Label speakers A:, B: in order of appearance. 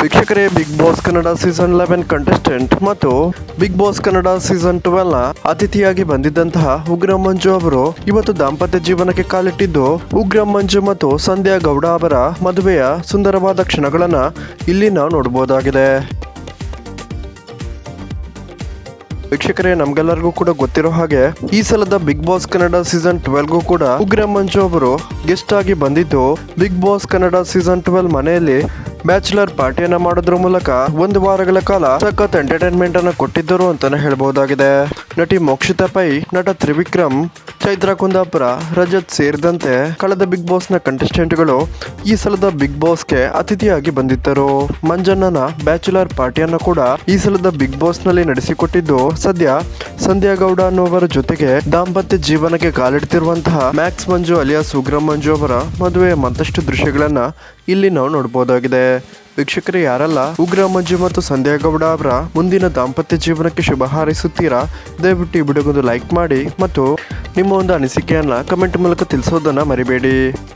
A: ವೀಕ್ಷಕರೇ, big boss Kannada season 11 contestant ಮತ್ತು big boss Kannada season 12 ನ ಅತಿಥಿಯಾಗಿ ಬಂದಿದ್ದಂತಹ ಉಗ್ರ ಮಂಜು ಅವರು ಇವತ್ತು ದಾಂಪತ್ಯ ಜೀವನಕ್ಕೆ ಕಾಲಿಟ್ಟಿದ್ದು, ಉಗ್ರ ಮಂಜು ಮತ್ತು ಸಂಧ್ಯಾ ಗೌಡ ಅವರ ಮದುವೆಯ ಸುಂದರವಾದ ಕ್ಷಣಗಳನ್ನ ಇಲ್ಲಿ ನಾವು ನೋಡಬಹುದಾಗಿದೆ. ವೀಕ್ಷಕರೇ, ನಮ್ಗೆಲ್ಲರಿಗೂ ಕೂಡ ಗೊತ್ತಿರೋ ಹಾಗೆ ಈ ಸಲದ ಬಿಗ್ ಬಾಸ್ ಕನ್ನಡ ಸೀಸನ್ 12ಗೂ ಕೂಡ ಉಗ್ರ ಮಂಜು ಅವರು ಗೆಸ್ಟ್ ಆಗಿ ಬಂದಿದ್ದು, ಬಿಗ್ ಬಾಸ್ ಕನ್ನಡ ಸೀಸನ್ 12 ಮನೆಯಲ್ಲಿ ಬ್ಯಾಚುಲರ್ ಪಾರ್ಟಿಯನ್ನ ಮಾಡೋದ್ರ ಮೂಲಕ ಒಂದು ವಾರಗಳ ಕಾಲ ಸಖತ್ ಎಂಟರ್ಟೈನ್ಮೆಂಟ್ ಅನ್ನ ಕೊಟ್ಟಿದ್ದರು ಅಂತಾನೆ ಹೇಳಬಹುದಾಗಿದೆ. ನಟಿ ಮೋಕ್ಷಿತಾ ಪೈ, ನಟ ತ್ರಿವಿಕ್ರಮ್, ಚೈತ್ರ ಕುಂದಾಪುರ, ರಜತ್ ಸೇರಿದಂತೆ ಕಳೆದ ಬಿಗ್ ಬಾಸ್ ನ ಕಂಟೆಸ್ಟೆಂಟ್ಗಳು ಈ ಸಲದ ಬಿಗ್ ಬಾಸ್ಗೆ ಅತಿಥಿಯಾಗಿ ಬಂದಿದ್ದರು. ಮಂಜಣ್ಣನ ಬ್ಯಾಚುಲರ್ ಪಾರ್ಟಿಯನ್ನು ಕೂಡ ಈ ಸಲದ ಬಿಗ್ ಬಾಸ್ ನಲ್ಲಿ ನಡೆಸಿಕೊಟ್ಟಿದ್ದು, ಸದ್ಯ ಸಂಧ್ಯಾ ಗೌಡ ಅನ್ನುವರ ಜೊತೆಗೆ ದಾಂಪತ್ಯ ಜೀವನಕ್ಕೆ ಕಾಲಿಡ್ತಿರುವಂತಹ ಮ್ಯಾಕ್ಸ್ ಮಂಜು ಅಲಿಯಾಸ್ ಉಗ್ರ ಮಂಜು ಅವರ ಮದುವೆಯ ಮತ್ತಷ್ಟು ದೃಶ್ಯಗಳನ್ನ ಇಲ್ಲಿ ನಾವು ನೋಡಬಹುದಾಗಿದೆ. ವೀಕ್ಷಕರೇ, ಯಾರೆಲ್ಲ ಉಗ್ರ ಮಂಜು ಮತ್ತು ಸಂಧ್ಯಾ ಗೌಡ ಅವರ ಮುಂದಿನ ದಾಂಪತ್ಯ ಜೀವನಕ್ಕೆ ಶುಭ ಹಾರೈಸುತ್ತೀರಾ, ದಯವಿಟ್ಟು ಈ ವಿಡಿಯೋಗೊಂದು ಲೈಕ್ ಮಾಡಿ ಮತ್ತು ನಿಮ್ಮ ಒಂದು ಅನಿಸಿಕೆಯನ್ನ ಕಮೆಂಟ್ ಮೂಲಕ ತಿಳಿಸೋದನ್ನ ಮರಿಬೇಡಿ.